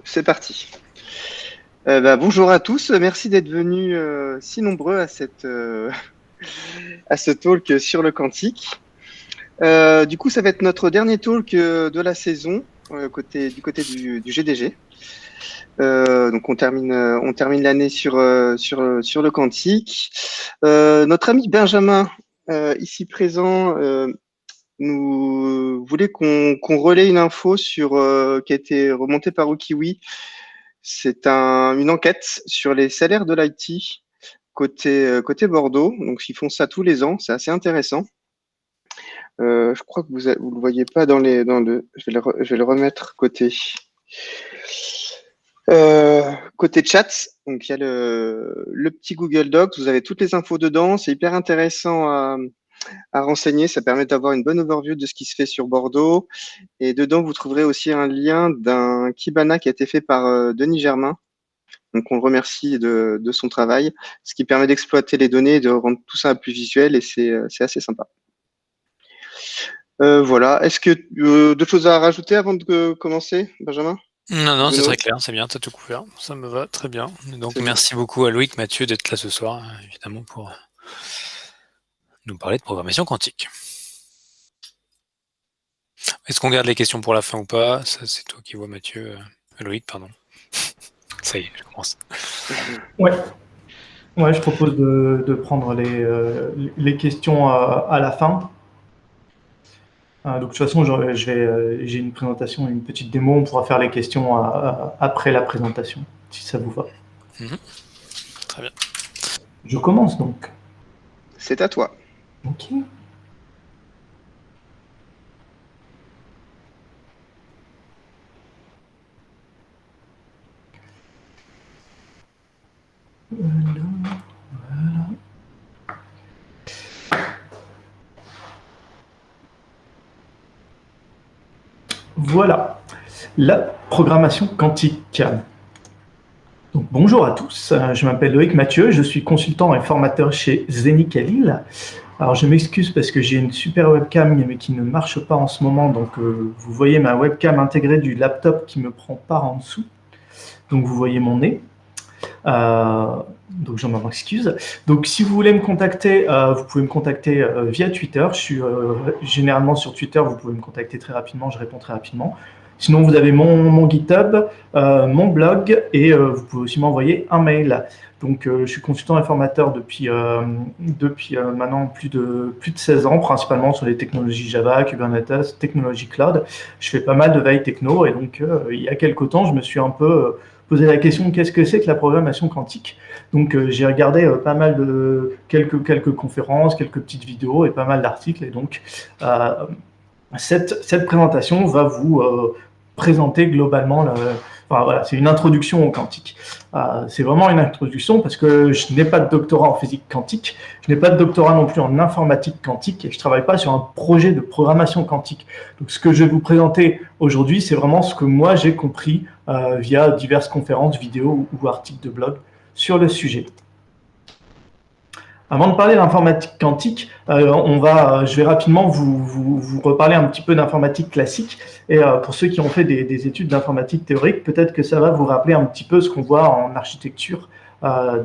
C'est parti. Bonjour à tous, merci d'être venus si nombreux à à ce talk sur le quantique. Du coup, ça va être notre dernier talk de la saison du côté du GDG. Donc on termine l'année sur le quantique. Notre ami Benjamin, ici présent, nous voulait qu'on relaie une info qui a été remontée par Wikiwi. C'est une enquête sur les salaires de l'IT côté Bordeaux. Donc, ils font ça tous les ans. C'est assez intéressant. Je crois que vous le voyez pas je vais le remettre côté chat. Donc, il y a le petit Google Docs. Vous avez toutes les infos dedans. C'est hyper intéressant à renseigner. Ça permet d'avoir une bonne overview de ce qui se fait sur Bordeaux. Et dedans, vous trouverez aussi un lien d'un Kibana qui a été fait par Denis Germain. Donc, on le remercie de son travail, ce qui permet d'exploiter les données et de rendre tout ça plus visuel, et c'est assez sympa. Voilà. Est-ce que d'autres choses à rajouter avant de commencer, Benjamin? Non, c'est très clair, c'est bien, tu as tout couvert. Ça me va très bien. Donc, merci beaucoup à Loïc, Mathieu d'être là ce soir, évidemment, pour nous parler de programmation quantique. Est-ce qu'on garde les questions pour la fin ou pas? Ça, c'est toi qui vois, Mathieu. Loïc, pardon. Ça y est, je commence. Ouais, je propose de prendre les questions à la fin. Donc, de toute façon, j'ai une présentation, une petite démo. On pourra faire les questions après la présentation, si ça vous va. Très bien. Je commence donc. C'est à toi. Ok. Voilà, la programmation quantique. Donc, bonjour à tous, je m'appelle Loïc Mathieu, je suis consultant et formateur chez Zeni Khalil. Alors, je m'excuse parce que j'ai une super webcam mais qui ne marche pas en ce moment, donc vous voyez ma webcam intégrée du laptop qui me prend par en dessous. Donc, vous voyez mon nez. Donc, je m'en excuse. Donc, si vous voulez me contacter, vous pouvez me contacter via Twitter. Je suis généralement sur Twitter, vous pouvez me contacter très rapidement, je réponds très rapidement. Sinon, vous avez mon GitHub, mon blog, et vous pouvez aussi m'envoyer un mail. Donc, je suis consultant et formateur depuis maintenant plus de 16 ans, principalement sur les technologies Java, Kubernetes, technologie cloud. Je fais pas mal de veille techno, et donc il y a quelques temps, je me suis un peu posé la question, qu'est-ce que c'est que la programmation quantique? Donc, j'ai regardé pas mal de quelques conférences, quelques petites vidéos et pas mal d'articles, et donc cette présentation va vous présenter globalement, enfin, voilà, c'est une introduction au quantique. C'est vraiment une introduction parce que je n'ai pas de doctorat en physique quantique, je n'ai pas de doctorat non plus en informatique quantique et je ne travaille pas sur un projet de programmation quantique. Donc, ce que je vais vous présenter aujourd'hui, c'est vraiment ce que moi j'ai compris via diverses conférences, vidéos ou articles de blog sur le sujet. Avant de parler d'informatique quantique, je vais rapidement vous reparler un petit peu d'informatique classique. Et pour ceux qui ont fait des études d'informatique théorique, peut-être que ça va vous rappeler un petit peu ce qu'on voit en architecture, en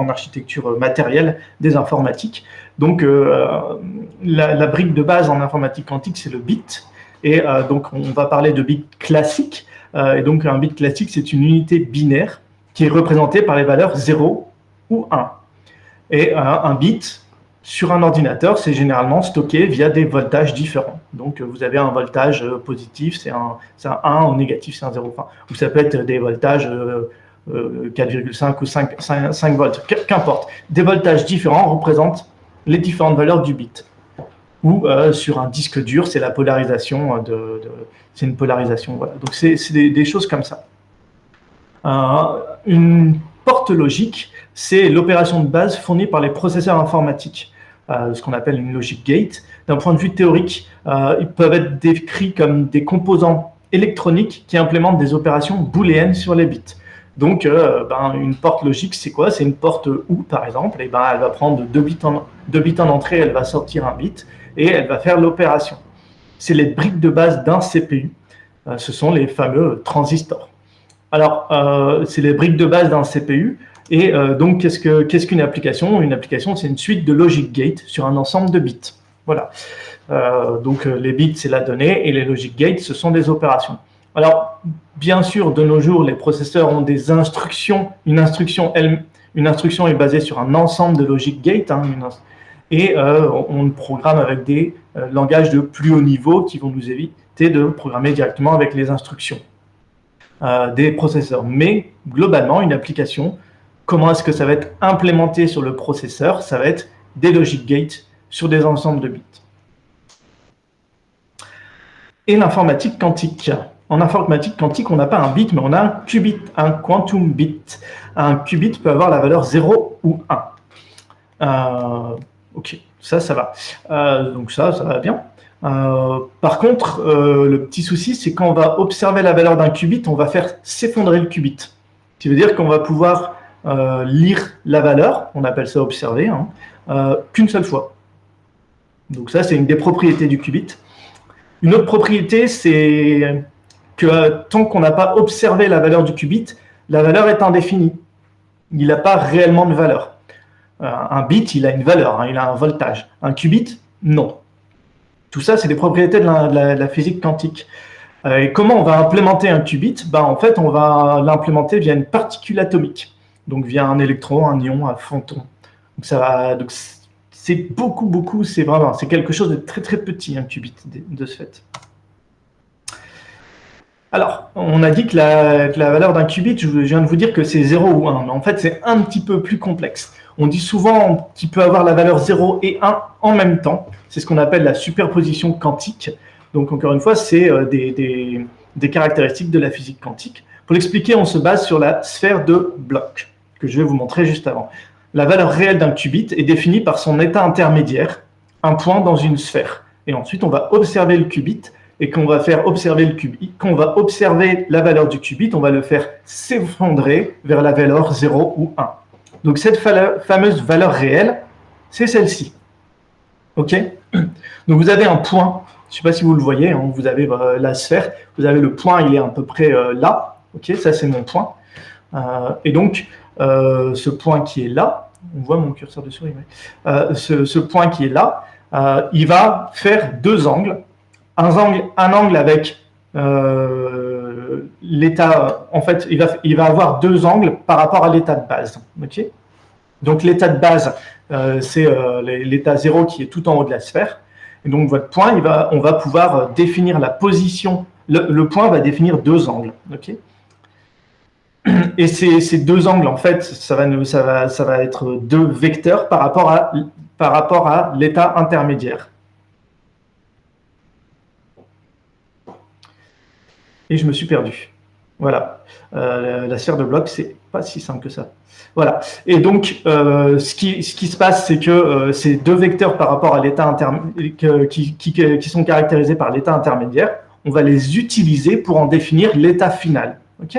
architecture matérielle des informatiques. Donc, la brique de base en informatique quantique, c'est le bit. Et donc, on va parler de bit classique. Et donc, un bit classique, c'est une unité binaire qui est représentée par les valeurs 0 ou 1. Et un bit sur un ordinateur, c'est généralement stocké via des voltages différents. Donc, vous avez un voltage positif, c'est un 1, ou négatif, c'est un 0. Enfin, ou ça peut être des voltages 4,5 ou 5 volts, qu'importe. Des voltages différents représentent les différentes valeurs du bit. Ou sur un disque dur, c'est la polarisation c'est une polarisation. Voilà. Donc, c'est des choses comme ça. Une porte logique, c'est l'opération de base fournie par les processeurs informatiques, ce qu'on appelle une logic gate. D'un point de vue théorique, ils peuvent être décrits comme des composants électroniques qui implémentent des opérations booléennes sur les bits. Donc, une porte logique, c'est quoi? C'est une porte OU, par exemple, et elle va prendre deux bits en entrée, elle va sortir un bit, et elle va faire l'opération. C'est les briques de base d'un CPU. Ce sont les fameux transistors. Alors, c'est les briques de base d'un CPU. Et donc, qu'est-ce qu'une application? Une application, c'est une suite de logic gates sur un ensemble de bits. Voilà. Donc, les bits, c'est la donnée, et les logic gates, ce sont des opérations. Alors, bien sûr, de nos jours, les processeurs ont des instructions. Une instruction est basée sur un ensemble de logic gates, hein, et on programme avec des langages de plus haut niveau qui vont nous éviter de programmer directement avec les instructions des processeurs. Mais globalement, une application, comment est-ce que ça va être implémenté sur le processeur? Ça va être des logic gates sur des ensembles de bits. Et l'informatique quantique. En informatique quantique, on n'a pas un bit, mais on a un qubit, un quantum bit. Un qubit peut avoir la valeur 0 ou 1. Ok, ça va. Donc ça va bien. Par contre, le petit souci, c'est quand on va observer la valeur d'un qubit, on va faire s'effondrer le qubit. Ce qui veut dire qu'on va pouvoir lire la valeur, on appelle ça observer, hein, qu'une seule fois. Donc ça, c'est une des propriétés du qubit. Une autre propriété, c'est que tant qu'on n'a pas observé la valeur du qubit, la valeur est indéfinie. Il n'a pas réellement de valeur. Un bit, il a une valeur, hein, il a un voltage. Un qubit, non. Tout ça, c'est des propriétés de la physique quantique. Et comment on va implémenter un qubit? En fait, on va l'implémenter via une particule atomique. Donc via un électron, un ion, un photon. Donc c'est beaucoup, c'est quelque chose de très très petit, un qubit, de ce fait. Alors, on a dit que la valeur d'un qubit, je viens de vous dire que c'est 0 ou 1, mais en fait, c'est un petit peu plus complexe. On dit souvent qu'il peut avoir la valeur 0 et 1 en même temps. C'est ce qu'on appelle la superposition quantique. Donc, encore une fois, c'est des caractéristiques de la physique quantique. Pour l'expliquer, on se base sur la sphère de Bloch, que je vais vous montrer juste avant. La valeur réelle d'un qubit est définie par son état intermédiaire, un point dans une sphère. Et ensuite, on va observer le qubit, et qu'on va faire observer le qubit, qu'on va observer la valeur du qubit, on va le faire s'effondrer vers la valeur 0 ou 1. Donc cette fameuse valeur réelle, c'est celle-ci. OK? Donc vous avez un point, je ne sais pas si vous le voyez, hein, vous avez la sphère, vous avez le point, il est à peu près là. OK? Ça, c'est mon point. Et donc, ce point qui est là, on voit mon curseur de souris, mais, ce point qui est là, il va faire deux angles. Un angle avec l'état, en fait, il va avoir deux angles par rapport à l'état de base. Okay? Donc l'état de base, c'est l'état 0 qui est tout en haut de la sphère. Et donc votre point, on va pouvoir définir la position. Le point va définir deux angles. Okay? Et ces deux angles, en fait, ça va être deux vecteurs par rapport à l'état intermédiaire. Et je me suis perdu. Voilà. La sphère de Bloch, c'est pas si simple que ça. Voilà. Et donc, ce qui se passe, c'est que ces deux vecteurs par rapport à l'état qui sont caractérisés par l'état intermédiaire, on va les utiliser pour en définir l'état final. OK?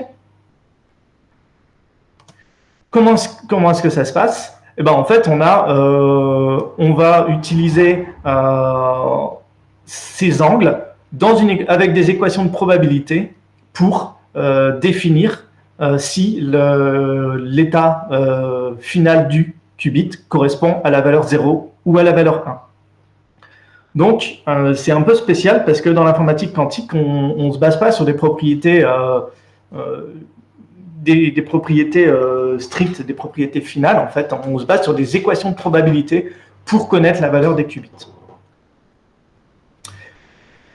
Comment est-ce que ça se passe? Eh ben, en fait, on va utiliser ces angles avec des équations de probabilité pour définir si l'état final du qubit correspond à la valeur 0 ou à la valeur 1. Donc, c'est un peu spécial parce que dans l'informatique quantique, on ne se base pas sur des propriétés, des propriétés strictes, des propriétés finales. En fait, on se base sur des équations de probabilité pour connaître la valeur des qubits.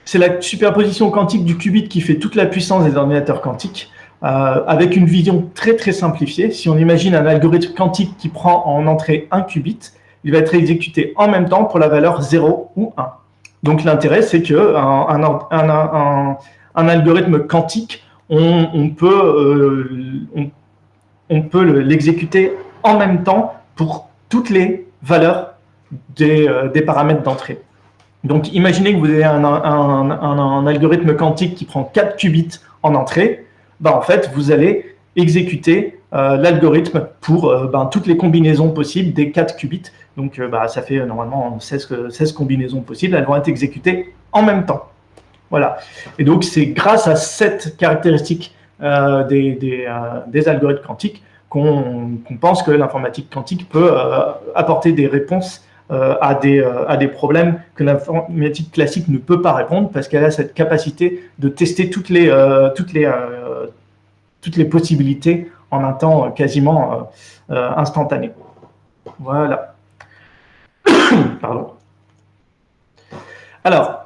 C'est la superposition quantique du qubit qui fait toute la puissance des ordinateurs quantiques, avec une vision très très simplifiée. Si on imagine un algorithme quantique qui prend en entrée un qubit, il va être exécuté en même temps pour la valeur 0 ou 1. Donc l'intérêt, c'est qu'un algorithme quantique, on peut l'exécuter en même temps pour toutes les valeurs des paramètres d'entrée. Donc, imaginez que vous avez un algorithme quantique qui prend 4 qubits en entrée. En fait, vous allez exécuter l'algorithme pour toutes les combinaisons possibles des 4 qubits. Donc, ça fait normalement 16 combinaisons possibles. Elles vont être exécutées en même temps. Voilà. Et donc, c'est grâce à cette caractéristique des algorithmes quantiques qu'on pense que l'informatique quantique peut apporter des réponses à des problèmes que l'informatique classique ne peut pas répondre parce qu'elle a cette capacité de tester toutes les possibilités en un temps quasiment instantané. Voilà. Pardon. Alors,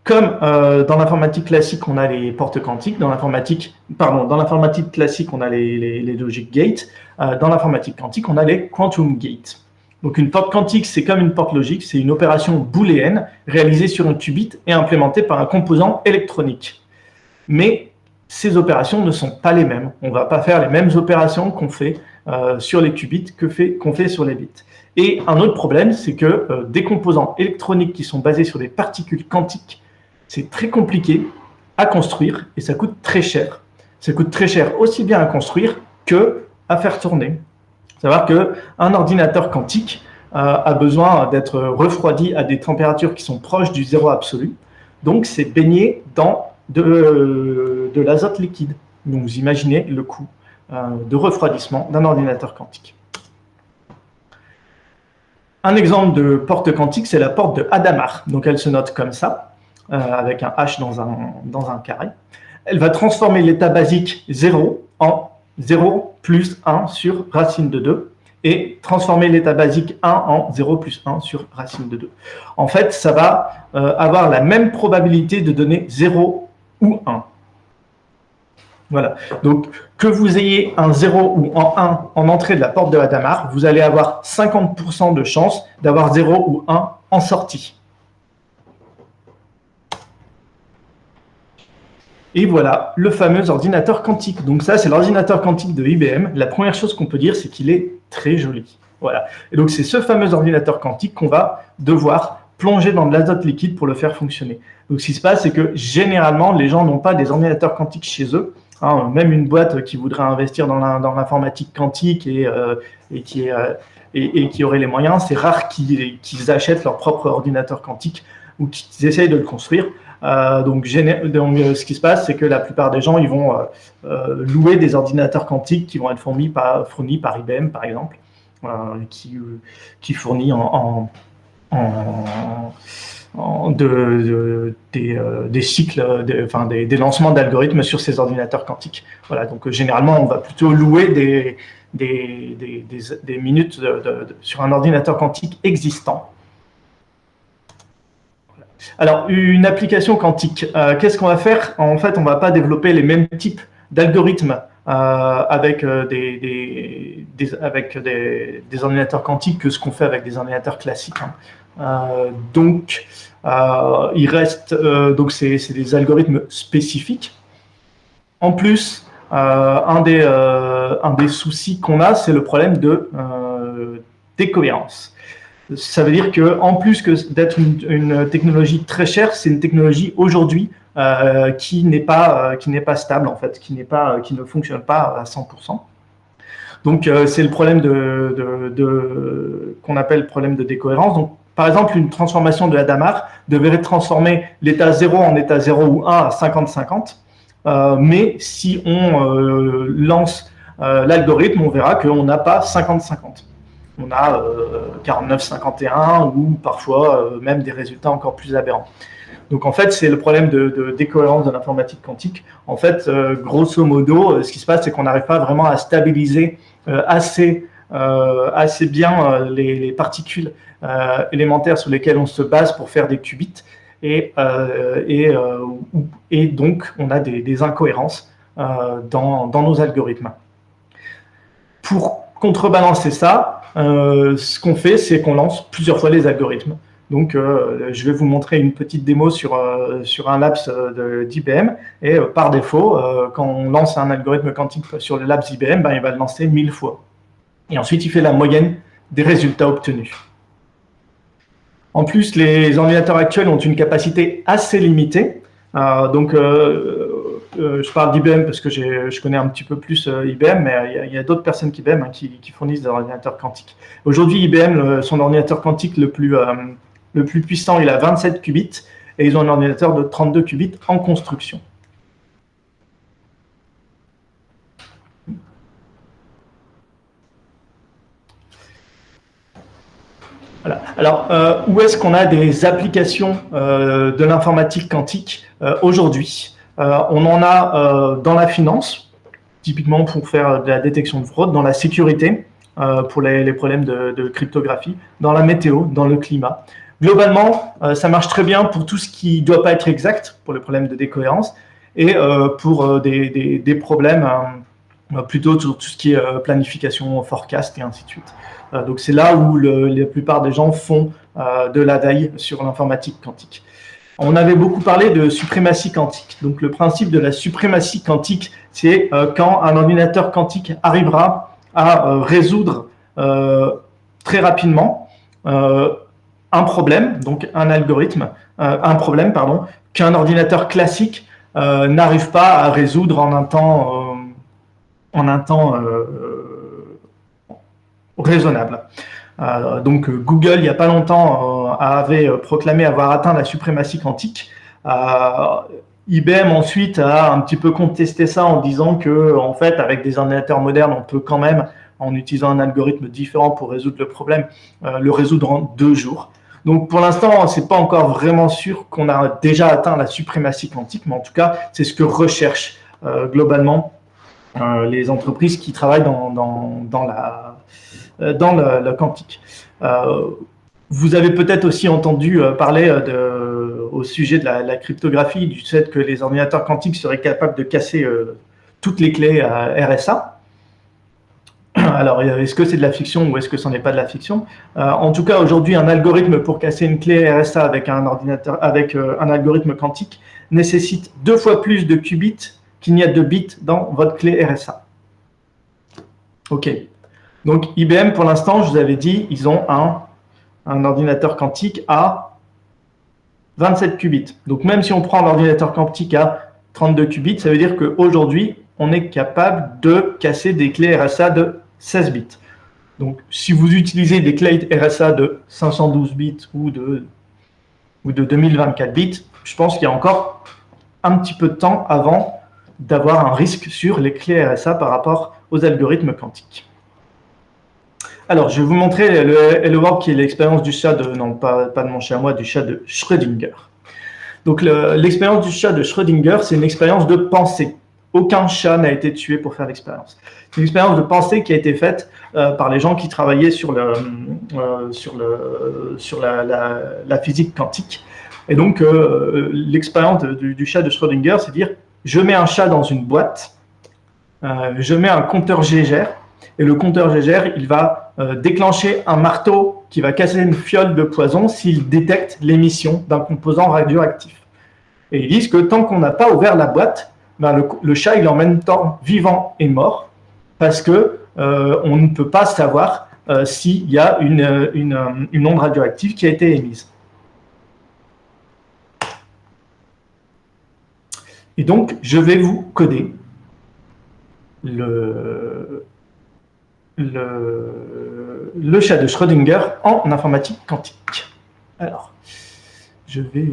comme dans l'informatique classique, on a les portes quantiques, dans l'informatique classique, on a les logic gates, dans l'informatique quantique, on a les quantum gates. Donc une porte quantique, c'est comme une porte logique, c'est une opération booléenne réalisée sur un qubit et implémentée par un composant électronique. Mais ces opérations ne sont pas les mêmes. On ne va pas faire les mêmes opérations qu'on fait sur les qubits qu'on fait sur les bits. Et un autre problème, c'est que des composants électroniques qui sont basés sur des particules quantiques, c'est très compliqué à construire et ça coûte très cher. Ça coûte très cher aussi bien à construire qu'à faire tourner. Il faut savoir qu'un ordinateur quantique a besoin d'être refroidi à des températures qui sont proches du zéro absolu. Donc, c'est baigné dans de l'azote liquide. Donc, vous imaginez le coût de refroidissement d'un ordinateur quantique. Un exemple de porte quantique, c'est la porte de Hadamard. Donc, elle se note comme ça, avec un H dans un carré. Elle va transformer l'état basique 0 en 0 plus 1 sur racine de 2 et transformer l'état basique 1 en 0 plus 1 sur racine de 2. En fait, ça va avoir la même probabilité de donner 0 ou 1. Voilà. Donc, que vous ayez un 0 ou un 1 en entrée de la porte de Hadamard, vous allez avoir 50% de chance d'avoir 0 ou 1 en sortie. Et voilà, le fameux ordinateur quantique. Donc ça, c'est l'ordinateur quantique de IBM. La première chose qu'on peut dire, c'est qu'il est très joli. Voilà. Et donc, c'est ce fameux ordinateur quantique qu'on va devoir plonger dans de l'azote liquide pour le faire fonctionner. Donc, ce qui se passe, c'est que généralement, les gens n'ont pas des ordinateurs quantiques chez eux. Hein, même une boîte qui voudrait investir dans l'informatique quantique et qui aurait les moyens, c'est rare qu'ils achètent leur propre ordinateur quantique ou qu'ils essayent de le construire. Donc, ce qui se passe, c'est que la plupart des gens, ils vont louer des ordinateurs quantiques qui vont être fournis par IBM, par exemple, qui fournit des cycles, des lancements d'algorithmes sur ces ordinateurs quantiques. Voilà, donc généralement, on va plutôt louer des minutes sur un ordinateur quantique existant. Alors, une application quantique, qu'est-ce qu'on va faire? En fait, on ne va pas développer les mêmes types d'algorithmes avec des ordinateurs quantiques que ce qu'on fait avec des ordinateurs classiques. Donc, il reste, c'est des algorithmes spécifiques. En plus, un des soucis qu'on a, c'est le problème de décohérence. Ça veut dire qu'en plus que d'être une technologie très chère, c'est une technologie aujourd'hui qui n'est pas stable, en fait, qui ne fonctionne pas à 100%. Donc, c'est le problème qu'on appelle le problème de décohérence. Donc, par exemple, une transformation de Hadamard devrait transformer l'état 0 en état 0 ou 1 à 50-50. Mais si on lance l'algorithme, on verra qu'on n'a pas 50-50. On a 49-51 ou parfois même des résultats encore plus aberrants. Donc en fait, c'est le problème de décohérence de l'informatique quantique. En fait, grosso modo, ce qui se passe, c'est qu'on n'arrive pas vraiment à stabiliser assez bien les particules élémentaires sur lesquelles on se base pour faire des qubits. Et donc, on a des incohérences dans nos algorithmes. Pour contrebalancer ça, ce qu'on fait, c'est qu'on lance plusieurs fois les algorithmes. Donc, je vais vous montrer une petite démo sur un labs d'IBM. Et par défaut, quand on lance un algorithme quantique sur le labs IBM, il va le lancer 1000 fois. Et ensuite, il fait la moyenne des résultats obtenus. En plus, les ordinateurs actuels ont une capacité assez limitée. Je parle d'IBM parce que je connais un petit peu plus IBM, mais il y a d'autres personnes qu'IBM qui fournissent des ordinateurs quantiques. Aujourd'hui, IBM, son ordinateur quantique le plus puissant, il a 27 qubits, et ils ont un ordinateur de 32 qubits en construction. Voilà. Alors, où est-ce qu'on a des applications de l'informatique quantique aujourd'hui? On en a dans la finance, typiquement pour faire de la détection de fraude, dans la sécurité, pour les problèmes de cryptographie, dans la météo, dans le climat. Globalement, ça marche très bien pour tout ce qui ne doit pas être exact, pour les problèmes de décohérence, et pour des problèmes plutôt sur tout ce qui est planification, forecast et ainsi de suite. Donc c'est là où la plupart des gens font de la veille sur l'informatique quantique. On avait beaucoup parlé de suprématie quantique. Donc le principe de la suprématie quantique, c'est quand un ordinateur quantique arrivera à résoudre très rapidement un problème, donc un problème, qu'un ordinateur classique n'arrive pas à résoudre en un temps raisonnable. Donc Google, il n'y a pas longtemps, avait proclamé avoir atteint la suprématie quantique. IBM ensuite a un petit peu contesté ça en disant que, en fait, avec des ordinateurs modernes, on peut quand même, en utilisant un algorithme différent pour résoudre le problème, le résoudre en 2 jours. Donc pour l'instant, c'est pas encore vraiment sûr qu'on a déjà atteint la suprématie quantique, mais en tout cas, c'est ce que recherchent globalement les entreprises qui travaillent dans le quantique. Vous avez peut-être aussi entendu parler au sujet de la cryptographie, du fait que les ordinateurs quantiques seraient capables de casser toutes les clés RSA. Alors, est-ce que c'est de la fiction ou est-ce que ce n'est pas de la fiction? En tout cas, aujourd'hui, un algorithme pour casser une clé RSA avec un algorithme quantique nécessite 2 fois plus de qubits qu'il n'y a de bits dans votre clé RSA. OK. Donc, IBM, pour l'instant, je vous avais dit, ils ont un ordinateur quantique à 27 qubits. Donc, même si on prend un ordinateur quantique à 32 qubits, ça veut dire qu'aujourd'hui, on est capable de casser des clés RSA de 16 bits. Donc, si vous utilisez des clés RSA de 512 bits ou de 2024 bits, je pense qu'il y a encore un petit peu de temps avant d'avoir un risque sur les clés RSA par rapport aux algorithmes quantiques. Alors, je vais vous montrer le Hello World qui est l'expérience du chat non pas de mon chat à moi, du chat de Schrödinger. Donc, l'expérience du chat de Schrödinger, c'est une expérience de pensée. Aucun chat n'a été tué pour faire l'expérience. C'est une expérience de pensée qui a été faite par les gens qui travaillaient sur la physique quantique. Et donc, l'expérience du chat de Schrödinger, c'est de dire, je mets un chat dans une boîte, je mets un compteur Geiger, et le compteur Geiger, il va déclencher un marteau qui va casser une fiole de poison s'il détecte l'émission d'un composant radioactif. Et ils disent que tant qu'on n'a pas ouvert la boîte, ben le chat, il est en même temps vivant et mort, parce que on ne peut pas savoir s'il y a une onde radioactive qui a été émise. Et donc, je vais vous coder le chat de Schrödinger en informatique quantique. Alors, je vais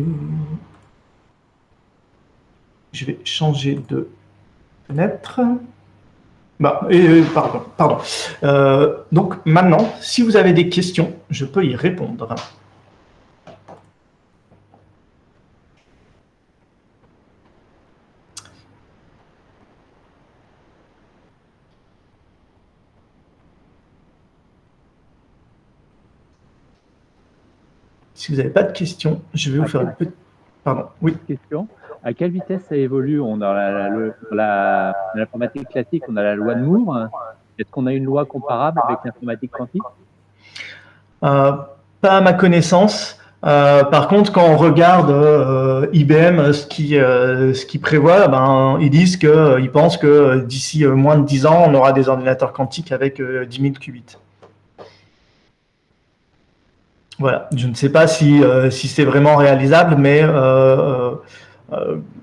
changer de fenêtre. Pardon. Donc maintenant, si vous avez des questions, je peux y répondre. Si vous n'avez pas de questions, je vais vous faire une petite... Pardon, oui. Question. À quelle vitesse ça évolue? On a l'informatique classique, on a la loi de Moore. Est-ce qu'on a une loi comparable avec l'informatique quantique? Pas à ma connaissance. Par contre, quand on regarde IBM, ce qui prévoit, ils disent qu'ils pensent que d'ici moins de 10 ans, on aura des ordinateurs quantiques avec 10 000 qubits. Voilà, je ne sais pas si c'est vraiment réalisable, mais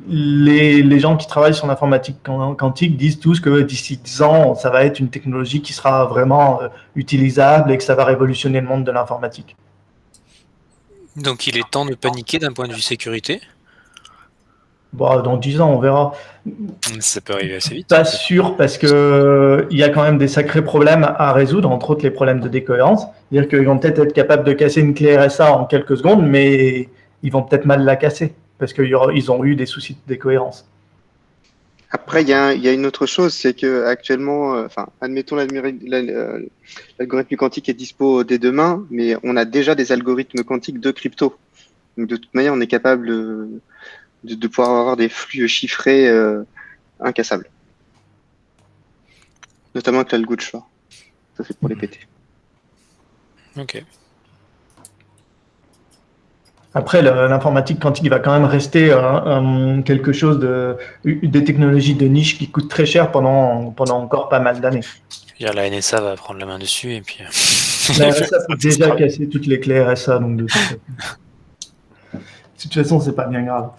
les gens qui travaillent sur l'informatique quantique disent tous que d'ici 10 ans, ça va être une technologie qui sera vraiment utilisable et que ça va révolutionner le monde de l'informatique. Donc il est temps de paniquer d'un point de vue sécurité. Bon, dans 10 ans, on verra. Ça peut arriver assez vite. Pas sûr, parce que il y a quand même des sacrés problèmes à résoudre, entre autres les problèmes de décohérence. C'est-à-dire qu'ils vont peut-être être capables de casser une clé RSA en quelques secondes, mais ils vont peut-être mal la casser, parce qu'ils ont eu des soucis de décohérence. Après, il y a une autre chose, c'est que actuellement, enfin, admettons l'algorithme quantique est dispo dès demain, mais on a déjà des algorithmes quantiques de crypto. Donc de toute manière, on est capable de pouvoir avoir des flux chiffrés incassables, notamment avec l'algo de Shor. Ça c'est pour les péter. Ok. Après, l'informatique quantique va quand même rester quelque chose des technologies de niche qui coûtent très cher pendant encore pas mal d'années. La NSA va prendre la main dessus et puis. La RSA peut déjà casser toutes les clés RSA, donc de toute façon, c'est pas bien grave.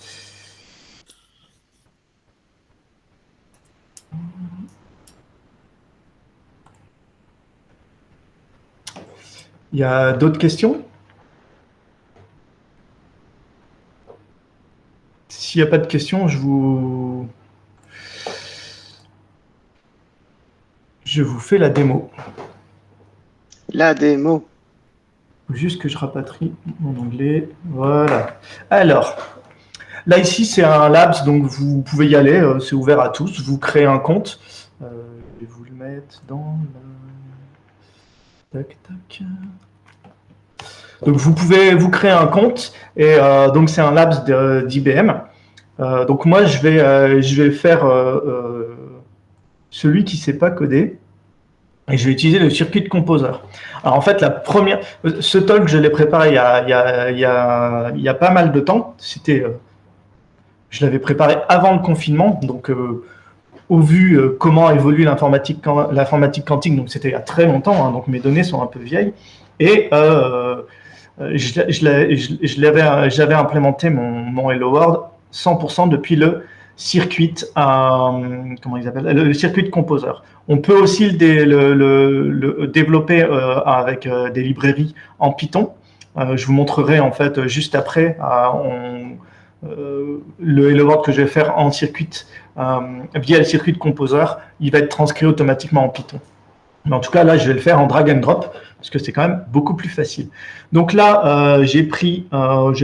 Il y a d'autres questions? S'il n'y a pas de questions, je vous fais la démo. La démo. Faut juste que je rapatrie mon anglais. Voilà. Alors, là ici, c'est un labs, donc vous pouvez y aller, c'est ouvert à tous. Vous créez un compte. Je vais vous le mettre dans le... Tac, tac. Donc vous pouvez vous créer un compte et donc c'est un labs d'IBM. Donc moi je vais faire celui qui ne sait pas coder et je vais utiliser le circuit de Composer. Alors en fait ce talk je l'ai préparé il y a pas mal de temps. Je l'avais préparé avant le confinement, donc au vu comment évolue l'informatique quantique, donc c'était il y a très longtemps, hein, donc mes données sont un peu vieilles et j'avais implémenté mon Hello World 100% depuis le circuit, comment ils appellent, le circuit de Composer. On peut aussi le développer avec des librairies en Python. Je vous montrerai en fait juste après le Hello World que je vais faire en circuit via le circuit de Composer. Il va être transcrit automatiquement en Python. Mais en tout cas, là, je vais le faire en drag and drop parce que c'est quand même beaucoup plus facile. Donc là, je vais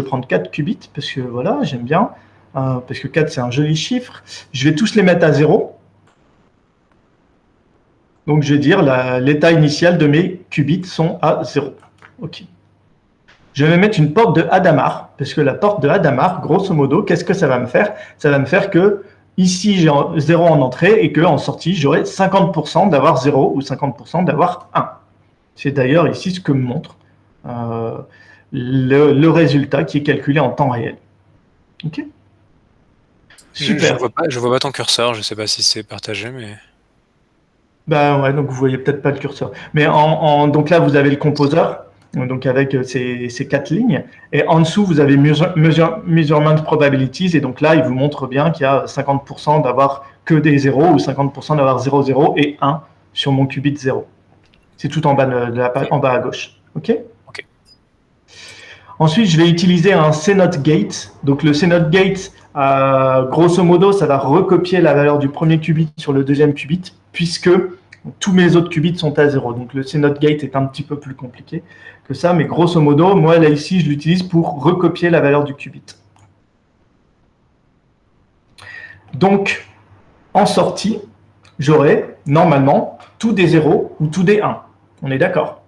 prendre 4 qubits parce que voilà, j'aime bien, parce que 4, c'est un joli chiffre. Je vais tous les mettre à 0. Donc, je vais dire l'état initial de mes qubits sont à 0. OK. Je vais mettre une porte de Hadamard parce que la porte de Hadamard, grosso modo, qu'est-ce que ça va me faire? Ça va me faire que ici, j'ai 0 en entrée et qu'en sortie, j'aurai 50% d'avoir 0 ou 50% d'avoir 1. C'est d'ailleurs ici ce que me montre le résultat qui est calculé en temps réel. Ok. Super. Je vois pas ton curseur, je sais pas si c'est partagé, mais... Ben ouais, donc vous voyez peut-être pas le curseur. Mais donc là, vous avez le composeur, donc avec ces 4 lignes. Et en dessous, vous avez measurement probabilities. Et donc là, il vous montre bien qu'il y a 50% d'avoir que des 0 ou 50% d'avoir 0, 0 et 1 sur mon qubit 0. C'est tout en bas, en bas à gauche. OK. Ensuite, je vais utiliser un CNOT gate. Donc le CNOT gate, grosso modo, ça va recopier la valeur du premier qubit sur le deuxième qubit, puisque tous mes autres qubits sont à 0. Donc le CNOT gate est un petit peu plus compliqué que ça, mais grosso modo, moi là ici, je l'utilise pour recopier la valeur du qubit. Donc, en sortie, j'aurai normalement tout des 0 ou tout des 1. On est d'accord?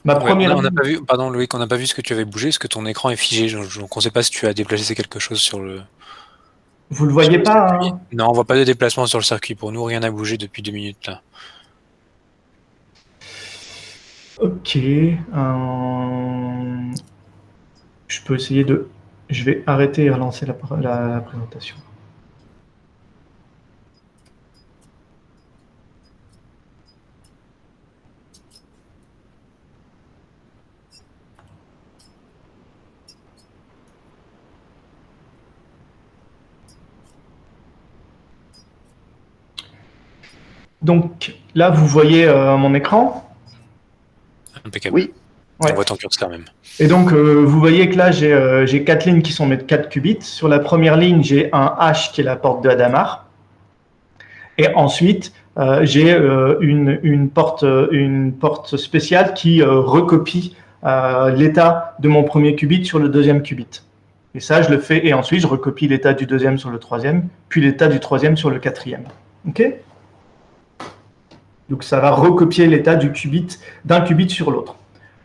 On n'a pas vu, pardon Loïc, on n'a pas vu ce que tu avais bougé, parce que ton écran est figé. Donc on ne sait pas si tu as déplacé quelque chose sur le... Vous le voyez pas hein? Non, on voit pas de déplacement sur le circuit. Pour nous, rien n'a bougé depuis 2 minutes là. Ok. Je peux essayer de... Je vais arrêter et relancer la présentation. Donc là, vous voyez mon écran? Impeccable. Oui. Ouais. On voit ton curseur même. Et donc, vous voyez que là, j'ai 4 lignes qui sont mes 4 qubits. Sur la première ligne, j'ai un H qui est la porte de Hadamard. Et ensuite, j'ai une porte spéciale qui recopie l'état de mon premier qubit sur le deuxième qubit. Et ça, je le fais. Et ensuite, je recopie l'état du deuxième sur le troisième, puis l'état du troisième sur le quatrième. OK ? Donc, ça va recopier l'état du qubit, d'un qubit sur l'autre.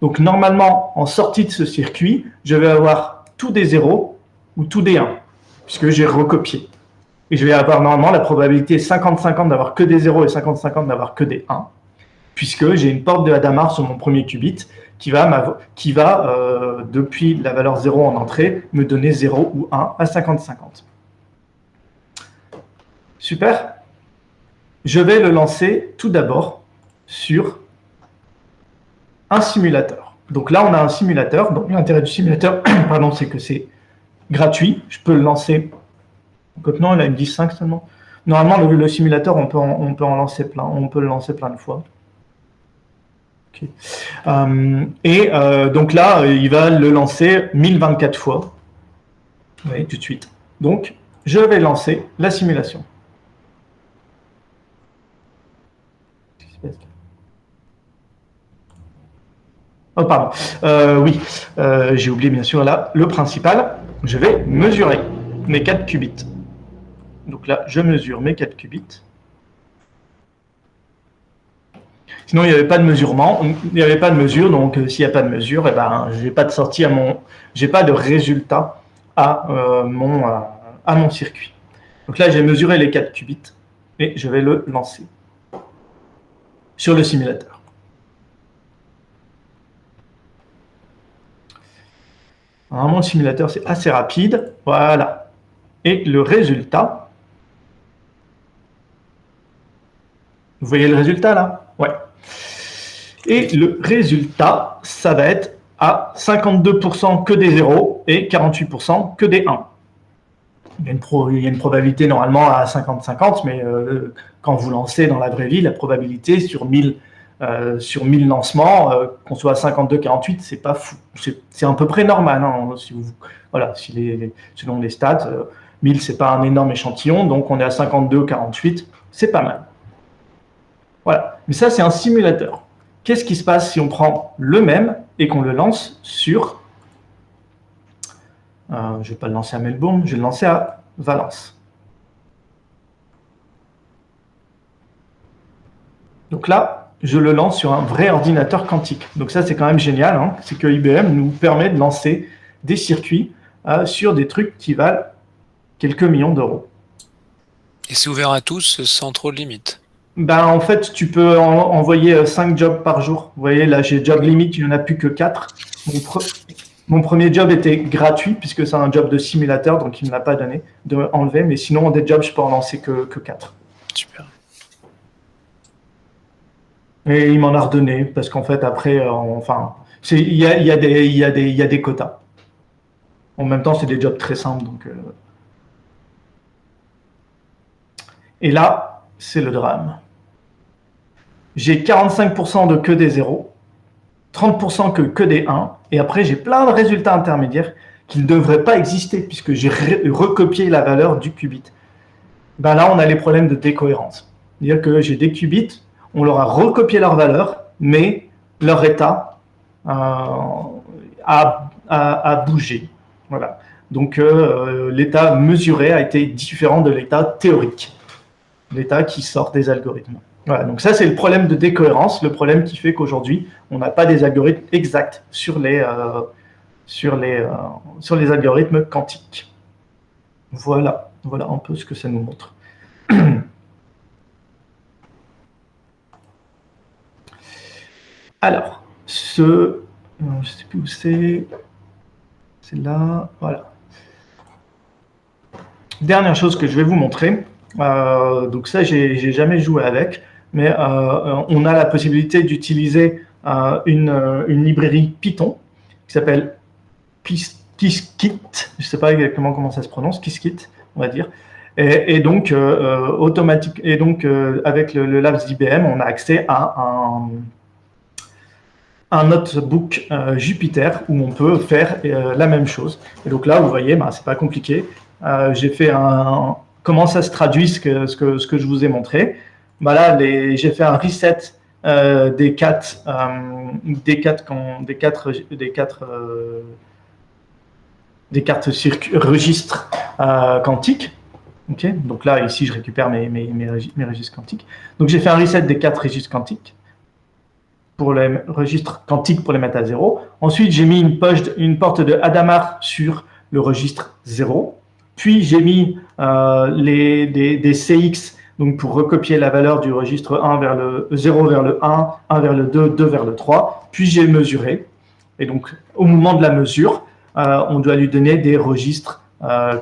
Donc, normalement, en sortie de ce circuit, je vais avoir tout des 0 ou tout des 1, puisque j'ai recopié. Et je vais avoir normalement la probabilité 50-50 d'avoir que des 0 et 50-50 d'avoir que des 1, puisque j'ai une porte de Hadamard sur mon premier qubit qui va depuis la valeur 0 en entrée, me donner 0 ou 1 à 50-50. Super. Je vais le lancer tout d'abord sur un simulateur. Donc là, on a un simulateur. Donc l'intérêt du simulateur, pardon, c'est que c'est gratuit. Je peux le lancer. Donc non, il a une 10.5 seulement. Normalement, le simulateur, on peut en lancer plein. On peut le lancer plein de fois. Okay. Donc là, il va le lancer 1024 fois. Vous voyez, tout de suite. Donc, je vais lancer la simulation. Oh, pardon. Oui, j'ai oublié bien sûr là le principal. Je vais mesurer mes 4 qubits. Donc là, je mesure mes 4 qubits. Sinon, il n'y avait pas de mesurement, il n'y avait pas de mesure. Donc, s'il n'y a pas de mesure, eh ben, je n'ai pas de sortie j'ai pas de résultat à mon circuit. Donc là, j'ai mesuré les 4 qubits et je vais le lancer sur le simulateur. Normalement, le simulateur, c'est assez rapide. Voilà. Et le résultat, vous voyez le résultat là? Ouais. Et le résultat, ça va être à 52% que des 0 et 48% que des 1. Il y a une probabilité normalement à 50-50, mais quand vous lancez dans la vraie vie, la probabilité sur 1000 lancements, qu'on soit à 52-48, c'est pas fou. C'est à peu près normal. Hein, voilà, selon les stats, 1000, c'est pas un énorme échantillon, donc on est à 52-48, c'est pas mal. Voilà. Mais ça, c'est un simulateur. Qu'est-ce qui se passe si on prend le même et qu'on le lance sur... je ne vais pas le lancer à Melbourne, je vais le lancer à Valence. Donc là, je le lance sur un vrai ordinateur quantique. Donc ça, c'est quand même génial. Hein, c'est que IBM nous permet de lancer des circuits sur des trucs qui valent quelques millions d'euros. Et c'est ouvert à tous sans trop de limites. Ben, en fait, tu peux envoyer 5 jobs par jour. Vous voyez, là, j'ai job limite, il n'y en a plus que 4. Mon premier job était gratuit, puisque c'est un job de simulateur, donc il ne me l'a pas donné de enlever. Mais sinon, des jobs, je peux en lancer que 4. Super. Et il m'en a redonné, parce qu'en fait, après, il y a des quotas. En même temps, c'est des jobs très simples. Donc, Et là, c'est le drame. J'ai 45% de que des 0, 30% que des 1, et après, j'ai plein de résultats intermédiaires qui ne devraient pas exister, puisque j'ai recopié la valeur du qubit. Ben là, on a les problèmes de décohérence. C'est-à-dire que j'ai des qubits, on leur a recopié leur valeur, mais leur état a bougé. Voilà. Donc, l'état mesuré a été différent de l'état théorique, l'état qui sort des algorithmes. Voilà, donc ça, c'est le problème de décohérence, le problème qui fait qu'aujourd'hui, on n'a pas des algorithmes exacts sur les algorithmes quantiques. Voilà un peu ce que ça nous montre. Alors, je ne sais plus où c'est là, voilà. Dernière chose que je vais vous montrer, donc ça, j'ai jamais joué avec, mais on a la possibilité d'utiliser une librairie Python qui s'appelle Qiskit, je ne sais pas exactement comment ça se prononce, Qiskit, on va dire. Et donc, avec le Labs d'IBM, on a accès à un notebook Jupyter où on peut faire la même chose. Et donc là, vous voyez, c'est pas compliqué. J'ai fait comment ça se traduit ce que je vous ai montré. Là, j'ai fait un reset des quatre registres quantiques. Okay, donc là, ici, je récupère mes registres quantiques. Donc, j'ai fait un reset des 4 registres quantiques pour les registres quantiques pour les mettre à 0. Ensuite, j'ai mis une porte de Hadamard sur le registre 0. Puis, j'ai mis des CX donc pour recopier la valeur du registre 1 vers le 0 vers le 1, 1 vers le 2, 2 vers le 3. Puis, j'ai mesuré. Et donc, au moment de la mesure, on doit lui donner des registres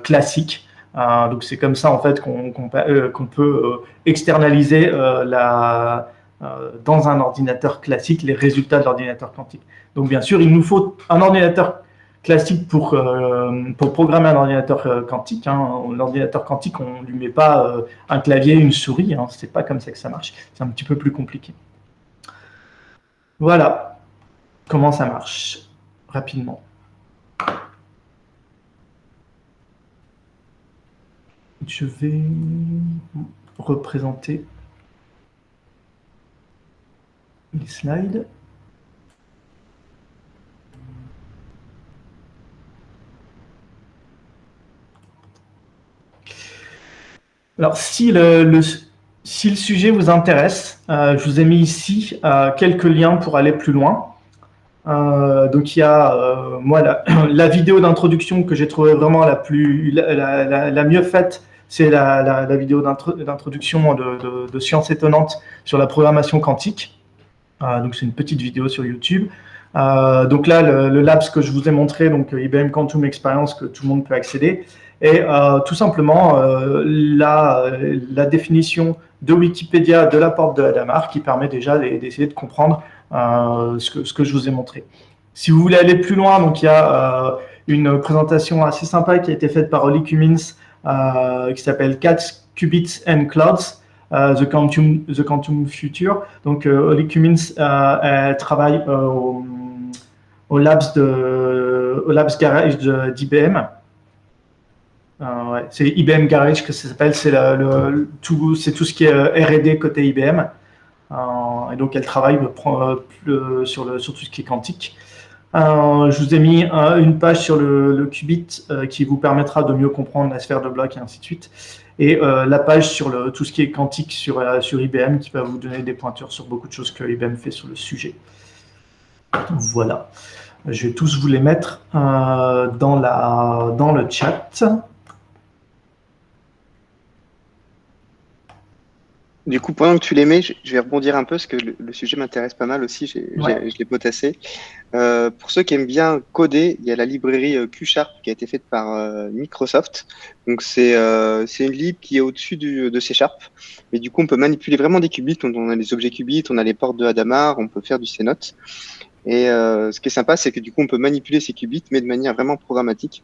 classiques. Donc, c'est comme ça, en fait, qu'on peut externaliser dans un ordinateur classique les résultats de l'ordinateur quantique. Donc, bien sûr, il nous faut un ordinateur classique pour programmer un ordinateur quantique. L'ordinateur quantique, on ne lui met pas un clavier, une souris. Ce n'est pas comme ça que ça marche. C'est un petit peu plus compliqué. Voilà comment ça marche, rapidement. Je vais représenter les slides. Alors, si le sujet vous intéresse, je vous ai mis ici quelques liens pour aller plus loin. Donc, il y a moi la vidéo d'introduction que j'ai trouvée vraiment la mieux faite. C'est la vidéo d'introduction de Sciences étonnantes sur la programmation quantique. Donc, c'est une petite vidéo sur YouTube. Donc là, le labs que je vous ai montré, donc IBM Quantum Experience, que tout le monde peut accéder, et tout simplement la définition de Wikipédia de la porte de Hadamard qui permet déjà d'essayer de comprendre ce que je vous ai montré. Si vous voulez aller plus loin, donc il y a une présentation assez sympa qui a été faite par Oli Cummins qui s'appelle 4 Qubits and Clouds, the Quantum Future. Donc Oli Cummins travaille au labs Garage d'IBM. Ouais, c'est IBM Garage que ça s'appelle, c'est tout ce qui est R&D côté IBM. Et donc elle travaille sur tout ce qui est quantique. Je vous ai mis une page sur le qubit qui vous permettra de mieux comprendre la sphère de blocs et ainsi de suite. Et la page sur tout ce qui est quantique sur IBM qui va vous donner des pointeurs sur beaucoup de choses que IBM fait sur le sujet. Voilà. Je vais tous vous les mettre dans le chat. Du coup, pendant que tu les mets, je vais rebondir un peu parce que le sujet m'intéresse pas mal aussi. Je l'ai potassé. Pour ceux qui aiment bien coder, il y a la librairie Q-Sharp qui a été faite par Microsoft. Donc, c'est une lib qui est au-dessus de C#. Mais du coup, on peut manipuler vraiment des qubits. On a les objets qubits, on a les portes de Hadamard, on peut faire du CNOT. Et ce qui est sympa, c'est que du coup, on peut manipuler ces qubits, mais de manière vraiment programmatique.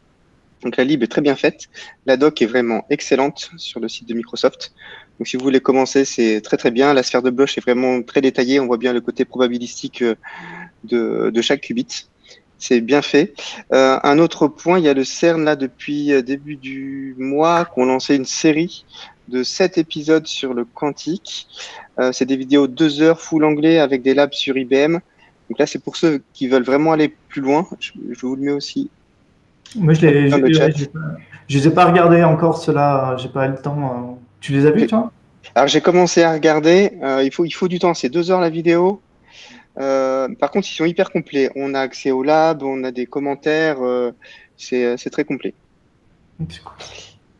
Donc la lib est très bien faite. La doc est vraiment excellente sur le site de Microsoft. Donc si vous voulez commencer, c'est très très bien. La sphère de Bloch est vraiment très détaillée. On voit bien le côté probabilistique de chaque qubit. C'est bien fait. Un autre point, il y a le CERN là depuis début du mois qu'on lançait une série de 7 épisodes sur le quantique. C'est des vidéos 2 heures full anglais avec des labs sur IBM. Donc là, c'est pour ceux qui veulent vraiment aller plus loin. Je vous le mets aussi. Moi, je les ai pas regardés encore, ceux-là. J'ai pas eu le temps. Tu les as vus, toi? Alors, j'ai commencé à regarder. Il faut du temps. C'est 2 heures la vidéo. Par contre, ils sont hyper complets. On a accès au lab, on a des commentaires. C'est très complet.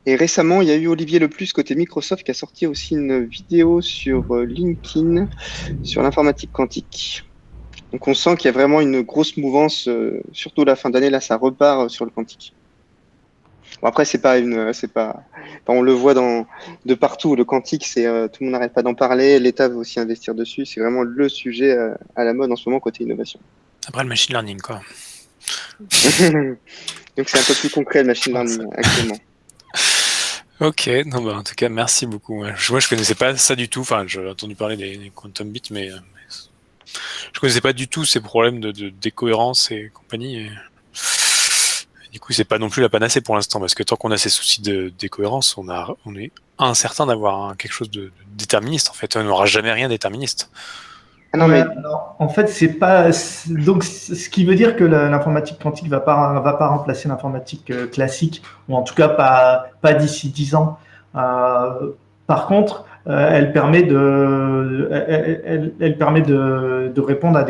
Et récemment, il y a eu Olivier Leplus côté Microsoft qui a sorti aussi une vidéo sur LinkedIn sur l'informatique quantique. Donc on sent qu'il y a vraiment une grosse mouvance, surtout la fin d'année, là ça repart sur le quantique. Bon, après on le voit de partout, le quantique, tout le monde n'arrête pas d'en parler, l'État veut aussi investir dessus, c'est vraiment le sujet à la mode en ce moment côté innovation. Après le machine learning quoi. Donc c'est un peu plus concret le machine learning actuellement. Ok, en tout cas merci beaucoup. Moi je connaissais pas ça du tout, enfin j'ai entendu parler des quantum bits, mais je connaissais pas du tout ces problèmes de décohérence et compagnie. Et du coup, c'est pas non plus la panacée pour l'instant, parce que tant qu'on a ces soucis de décohérence, on est incertain d'avoir quelque chose de déterministe. En fait, on n'aura jamais rien déterministe. Ah non, Ouais, mais alors, en fait, c'est pas. Donc, ce qui veut dire que l'informatique quantique va pas remplacer l'informatique classique, ou en tout cas pas d'ici 10 ans. Par contre, elle permet elle permet de répondre à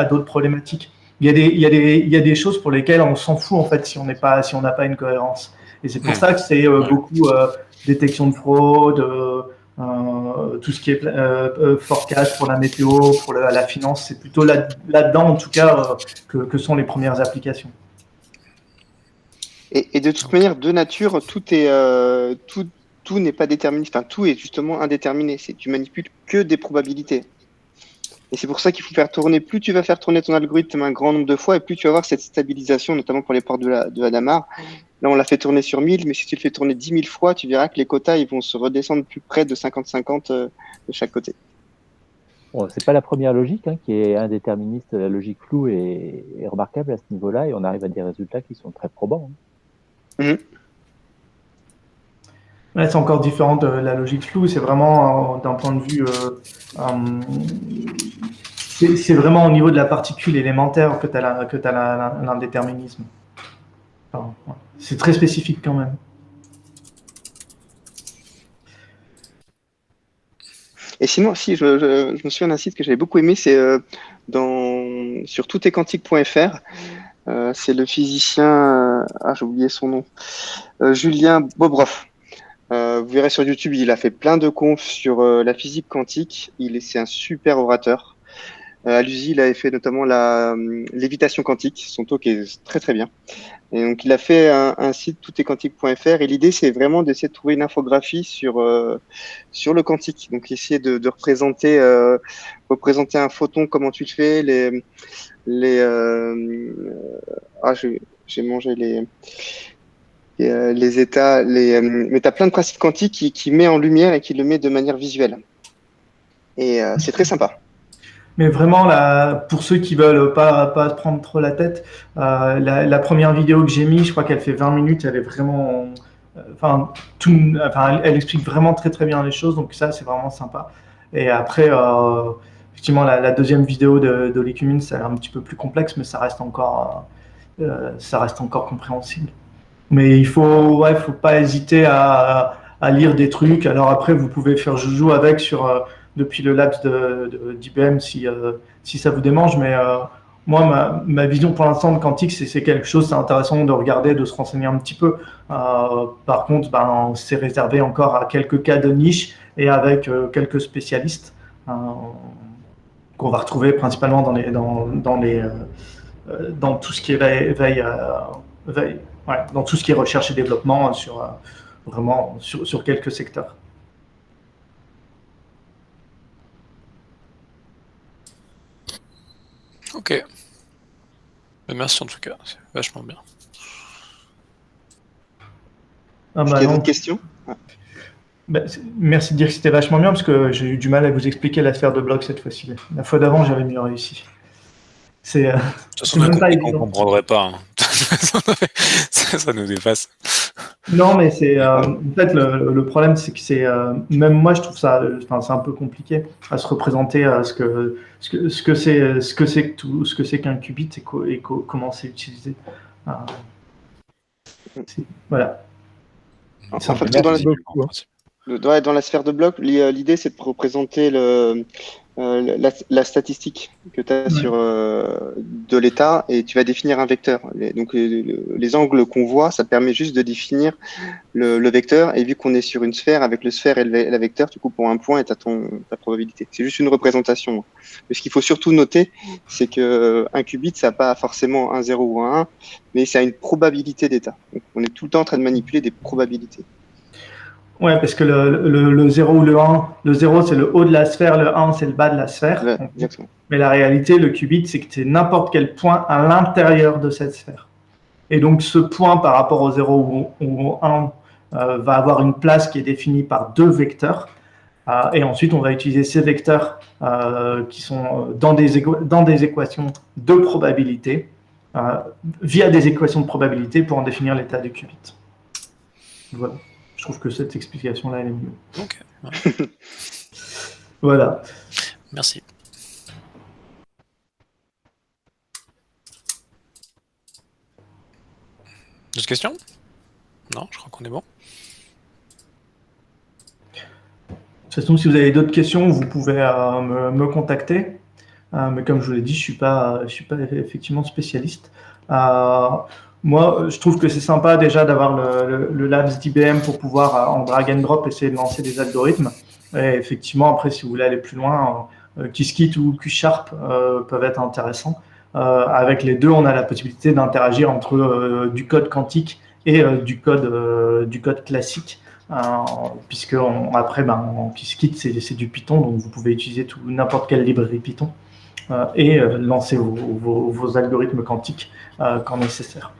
d'autres problématiques. Il y a des choses pour lesquelles on s'en fout en fait si on n'a pas une cohérence. Et c'est pour ça que c'est beaucoup détection de fraude. Tout ce qui est forecast pour la météo, pour la finance, c'est plutôt là-dedans, en tout cas, que sont les premières applications. et de toute manière, de nature, tout n'est pas déterministe. Enfin, tout est justement indéterminé. Tu manipules que des probabilités. Et c'est pour ça qu'il faut faire tourner. Plus tu vas faire tourner ton algorithme un grand nombre de fois, et plus tu vas avoir cette stabilisation, notamment pour les portes de Hadamard. Là, on l'a fait tourner sur 1000, mais si tu le fais tourner 10 000 fois, tu verras que les quotas ils vont se redescendre plus près de 50-50 de chaque côté. Bon, c'est pas la première logique qui est indéterministe. La logique floue est remarquable à ce niveau-là, et on arrive à des résultats qui sont très probants. Mhm. Ouais, c'est encore différent de la logique floue. C'est vraiment d'un point de vue. C'est vraiment au niveau de la particule élémentaire que tu as l'indéterminisme. Enfin, ouais. C'est très spécifique quand même. Et sinon, si je me souviens d'un site que j'avais beaucoup aimé, c'est sur toutetquantique.fr. C'est le physicien, j'ai oublié son nom, Julien Bobroff. Vous verrez sur YouTube, il a fait plein de confs sur la physique quantique. C'est un super orateur. À l'USI, il avait fait notamment la lévitation quantique. Son talk est très très bien. Et donc, il a fait un site toutetquantique.fr. Et l'idée, c'est vraiment d'essayer de trouver une infographie sur le quantique. Donc, essayer de représenter un photon, comment tu le fais, j'ai mangé les états, mais tu as plein de principes quantiques qui met en lumière et qui le met de manière visuelle. Et c'est très sympa. Mais vraiment, pour ceux qui veulent pas se prendre trop la tête, la première vidéo que j'ai mise, je crois qu'elle fait 20 minutes, elle est vraiment, elle explique vraiment très très bien les choses, donc ça c'est vraiment sympa. Et après, effectivement, la deuxième vidéo de l'écumine, c'est un petit peu plus complexe, mais ça reste encore compréhensible. Mais il faut pas hésiter à lire des trucs. Alors après, vous pouvez faire joujou avec depuis le labs d'IBM si ça vous démange. Mais moi, ma vision pour l'instant de quantique, c'est quelque chose, c'est intéressant de regarder, de se renseigner un petit peu. Par contre, c'est réservé encore à quelques cas de niche et avec quelques spécialistes qu'on va retrouver principalement dans tout ce qui est dans tout ce qui est recherche et développement vraiment sur quelques secteurs. Ok. Merci en tout cas, c'est vachement bien. Est-ce qu'il y a d'autres questions? Merci de dire que c'était vachement bien, parce que j'ai eu du mal à vous expliquer la sphère de blocs cette fois-ci. La fois d'avant, j'avais mieux réussi. De toute façon, on ne comprendrait pas. Ça nous dépasse. Non, mais en fait, le problème, c'est que même moi, je trouve ça, c'est un peu compliqué à se représenter ce que c'est qu'un qubit et comment c'est utilisé. Voilà. En fait, dans la sphère de blocs, l'idée, c'est de représenter la statistique que tu as sur de l'état, et tu vas définir un vecteur. Donc, les angles qu'on voit, ça permet juste de définir le vecteur. Et vu qu'on est sur une sphère, avec le sphère et le vecteur, tu coupes pour un point et tu as ta probabilité. C'est juste une représentation. Mais ce qu'il faut surtout noter, c'est qu'un qubit, ça n'a pas forcément un 0 ou un 1, mais ça a une probabilité d'état. Donc, on est tout le temps en train de manipuler des probabilités. Ouais, parce que le 0 ou le 1, le 0 c'est le haut de la sphère, le 1 c'est le bas de la sphère. Ouais, exactement. Mais la réalité, le qubit, c'est que c'est n'importe quel point à l'intérieur de cette sphère. Et donc ce point par rapport au 0 ou au 1 va avoir une place qui est définie par deux vecteurs. Et ensuite, on va utiliser ces vecteurs qui sont dans des équations de probabilité, via des équations de probabilité pour en définir l'état du qubit. Voilà. Je trouve que cette explication-là, elle est mieux. Ok. Voilà. Merci. D'autres questions? Non, je crois qu'on est bon. De toute façon, si vous avez d'autres questions, vous pouvez me contacter. Mais comme je vous l'ai dit, je suis pas effectivement spécialiste. Moi, je trouve que c'est sympa déjà d'avoir le Labs d'IBM pour pouvoir, en drag and drop, essayer de lancer des algorithmes. Et effectivement, après, si vous voulez aller plus loin, Qiskit ou QSharp peuvent être intéressants. Avec les deux, on a la possibilité d'interagir entre du code quantique et du code classique. Puisque après, en Qiskit, c'est du Python, donc vous pouvez utiliser n'importe quelle librairie Python et lancer vos algorithmes quantiques quand nécessaire.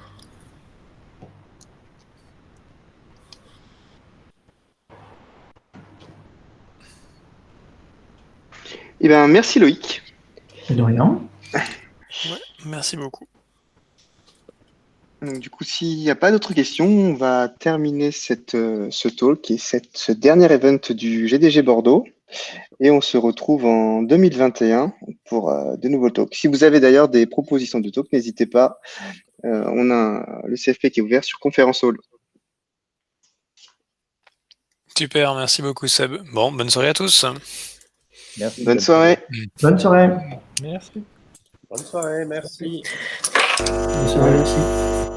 Eh bien, merci Loïc. Et de rien. Ouais, merci beaucoup. Donc, du coup, s'il n'y a pas d'autres questions, on va terminer ce talk et ce dernier event du GDG Bordeaux. Et on se retrouve en 2021 pour de nouveaux talks. Si vous avez d'ailleurs des propositions de talks, n'hésitez pas. On a le CFP qui est ouvert sur Conférence Hall. Super, merci beaucoup Seb. Bon, bonne soirée à tous. Merci. Bonne soirée. Bonne soirée. Merci. Bonne soirée, merci. Bonne soirée aussi.